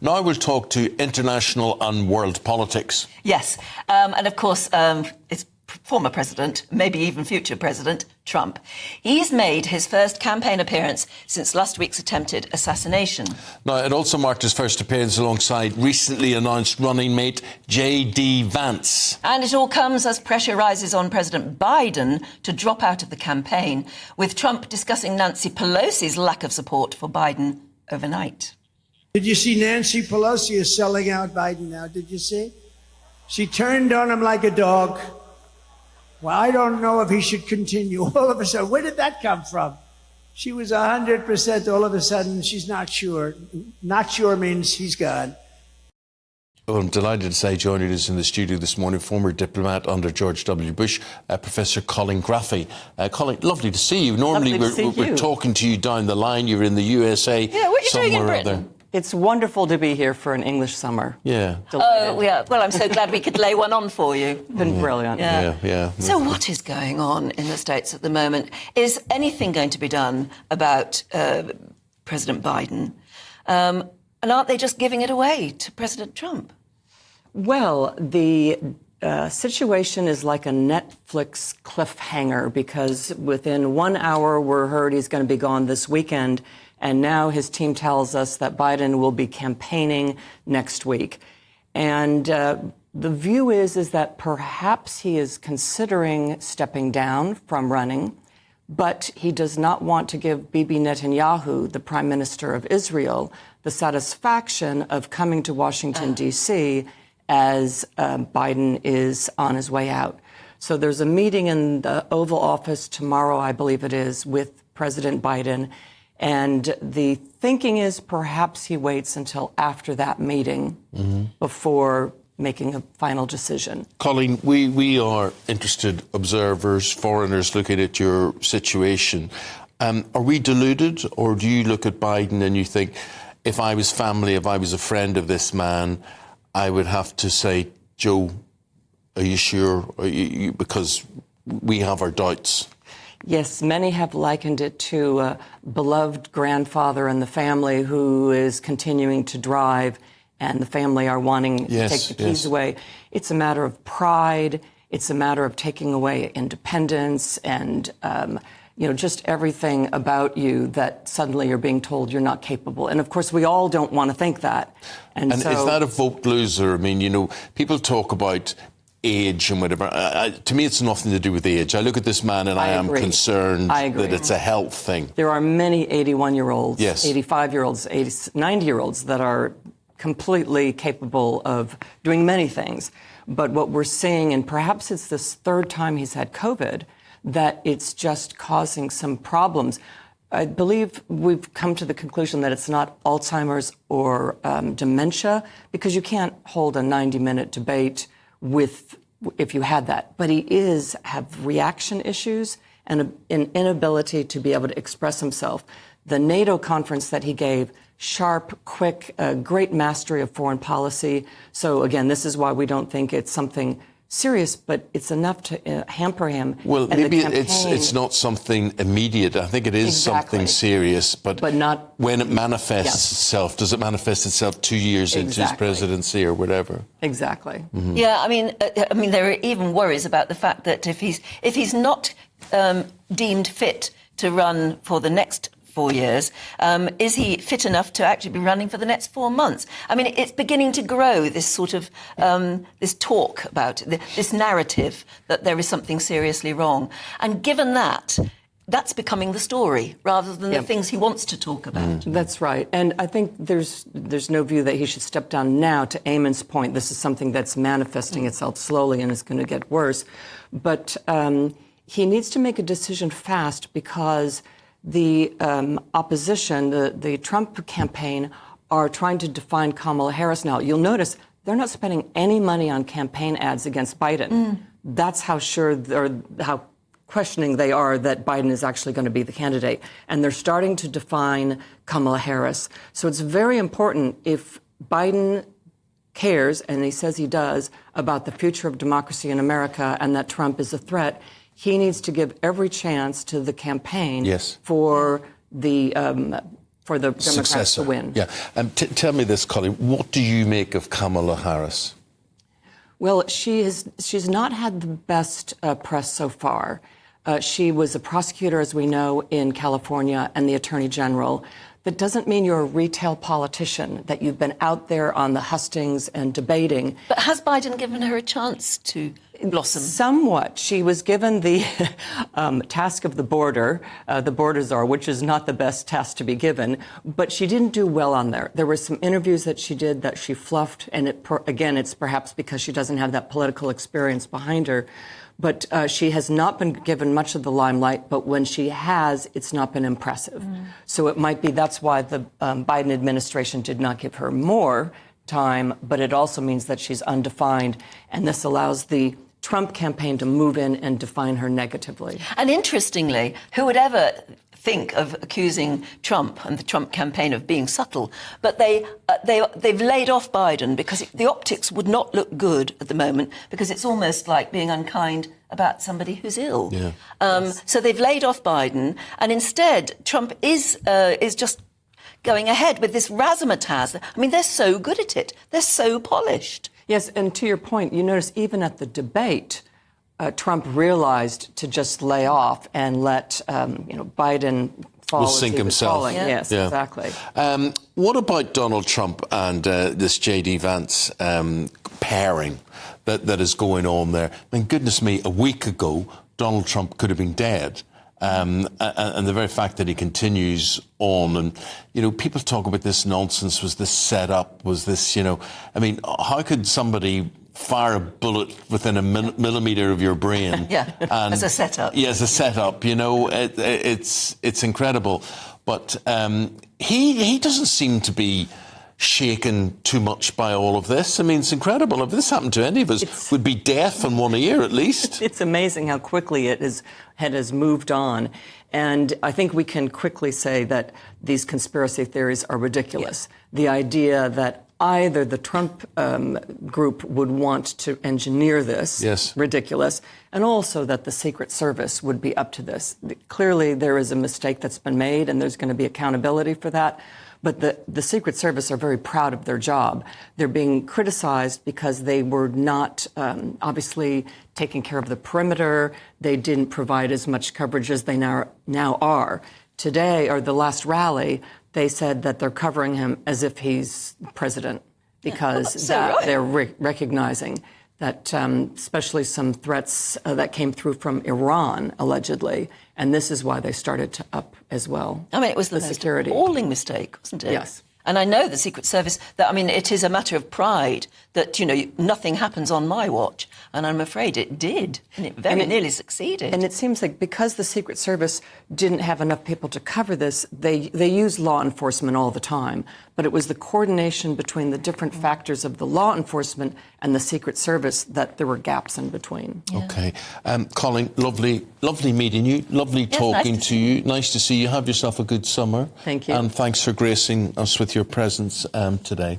Now we'll talk to international and world politics. Yes, and of course, it's former President, maybe even future President, Trump. He's made his first campaign appearance since last week's attempted assassination. Now, it also marked his first appearance alongside recently announced running mate J.D. Vance. And it all comes as pressure rises on President Biden to drop out of the campaign, with Trump discussing Nancy Pelosi's lack of support for Biden overnight. Did you see Nancy Pelosi is selling out Biden now? Did you see? She turned on him like a dog. Well, I don't know if he should continue. All of a sudden, where did that come from? She was 100%. All of a sudden, she's not sure. Not sure means he's gone. Well, I'm delighted to say joining us in the studio this morning, former diplomat under George W. Bush, Professor Colleen Graffy. Colleen, lovely to see you. Normally, we're talking to you down the line. You're in the USA. Yeah, what are you doing in Britain? Other. It's wonderful to be here for an English summer. Yeah. Oh, yeah. Well, I'm so glad we could lay one on for you. Been brilliant. Yeah. So what is going on in the States at the moment? Is anything going to be done about President Biden? And aren't they just giving it away to President Trump? Well, the situation is like a Netflix cliffhanger, because within 1 hour we're heard he's going to be gone this weekend. And now his team tells us that Biden will be campaigning next week. And the view is that perhaps he is considering stepping down from running, but he does not want to give Bibi Netanyahu, the Prime Minister of Israel, the satisfaction of coming to Washington, D.C. as Biden is on his way out. So there's a meeting in the Oval Office tomorrow, I believe it is, with President Biden. And the thinking is perhaps he waits until after that meeting before making a final decision. Colleen, we are interested observers, foreigners looking at your situation. Are we deluded, or do you look at Biden and you think, if I was family, if I was a friend of this man, I would have to say, Joe, are you sure? Because we have our doubts. Yes, many have likened it to a beloved grandfather in the family who is continuing to drive, and the family are wanting to take the keys away. It's a matter of pride. It's a matter of taking away independence and, just everything about you that suddenly you're being told you're not capable. And, of course, we all don't want to think that. And so, is that a vote loser? I mean, people talk about age and whatever. To me, it's nothing to do with age. I look at this man and I am concerned that it's a health thing. There are many 81-year-olds, yes, 85-year-olds, 90-year-olds that are completely capable of doing many things. But what we're seeing, and perhaps it's this third time he's had COVID, that it's just causing some problems. I believe we've come to the conclusion that it's not Alzheimer's or dementia, because you can't hold a 90-minute debate if you had that. But he have reaction issues and an inability to be able to express himself. The NATO conference that he gave, sharp, quick, great mastery of foreign policy. So again, this is why we don't think it's something serious, but it's enough to hamper him. Well, maybe it's not something immediate. I think it is something serious, but not when it manifests itself. Does it manifest itself 2 years into his presidency or whatever? Exactly. Mm-hmm. Yeah, I mean, there are even worries about the fact that if he's not deemed fit to run for the next 4 years, is he fit enough to actually be running for the next 4 months? I mean, it's beginning to grow, this sort of, this talk about, this narrative that there is something seriously wrong. And given that, that's becoming the story rather than the things he wants to talk about. That's right. And I think there's no view that he should step down now. To Eamon's point, this is something that's manifesting itself slowly and is going to get worse. But he needs to make a decision fast, because the opposition, the Trump campaign, are trying to define Kamala Harris now. You'll notice they're not spending any money on campaign ads against Biden. That's how how questioning they are that Biden is actually going to be the candidate. And they're starting to define Kamala Harris. So it's very important, if Biden cares, and he says he does, about the future of democracy in America and that Trump is a threat, he needs to give every chance to the campaign for the for the Democrats successor to win. Yeah. Tell me this, Colleen. What do you make of Kamala Harris? Well, she's not had the best press so far. She was a prosecutor, as we know, in California and the Attorney General. That doesn't mean you're a retail politician, that you've been out there on the hustings and debating. But has Biden given her a chance to blossom? Somewhat. She was given the task of the border czar, which is not the best task to be given, but she didn't do well on there. There were some interviews that she did that she fluffed, and again, it's perhaps because she doesn't have that political experience behind her. But she has not been given much of the limelight, but when she has, it's not been impressive. So it might be that's why the Biden administration did not give her more time, but it also means that she's undefined, and this allows the Trump campaign to move in and define her negatively. And interestingly, who would ever think of accusing Trump and the Trump campaign of being subtle? But they've laid off Biden because the optics would not look good at the moment, because it's almost like being unkind about somebody who's ill. Yeah. So they've laid off Biden, and instead Trump is just going ahead with this razzmatazz. I mean, they're so good at it. They're so polished. Yes, and to your point, you notice even at the debate, Trump realized to just lay off and let Biden fall. Will sink himself. Yeah. Yes, yeah. Exactly. What about Donald Trump and this J.D. Vance pairing that is going on there? I mean, goodness me, a week ago, Donald Trump could have been dead. And the very fact that he continues on, and, people talk about this nonsense, was this set up, was this, I mean, how could somebody fire a bullet within a millimetre of your brain? Yeah, as a setup. Yeah, as a setup, it's incredible. But he doesn't seem to be shaken too much by all of this. I mean, it's incredible. If this happened to any of us, we'd be deaf in one ear at least. It's amazing how quickly it has moved on. And I think we can quickly say that these conspiracy theories are ridiculous. Yeah. The idea that either the Trump group would want to engineer this, yes, ridiculous, and also that the Secret Service would be up to this. Clearly, there is a mistake that's been made, and there's going to be accountability for that. But the Secret Service are very proud of their job. They're being criticized because they were not obviously taking care of the perimeter. They didn't provide as much coverage as they now are. Today, or the last rally, they said that they're covering him as if he's president, because they're recognizing that especially some threats that came through from Iran, allegedly, and this is why they started to up as well. I mean, it was the most appalling mistake, wasn't it? Yes. And I know the Secret Service, it is a matter of pride that, nothing happens on my watch. And I'm afraid it did. And it nearly succeeded. And it seems like because the Secret Service didn't have enough people to cover this, they use law enforcement all the time. But it was the coordination between the different factors of the law enforcement and the Secret Service that there were gaps in between. Yeah. Okay. Colleen, lovely meeting you. Lovely talking to you. Nice to see you. Have yourself a good summer. Thank you. And thanks for gracing us with your presence today.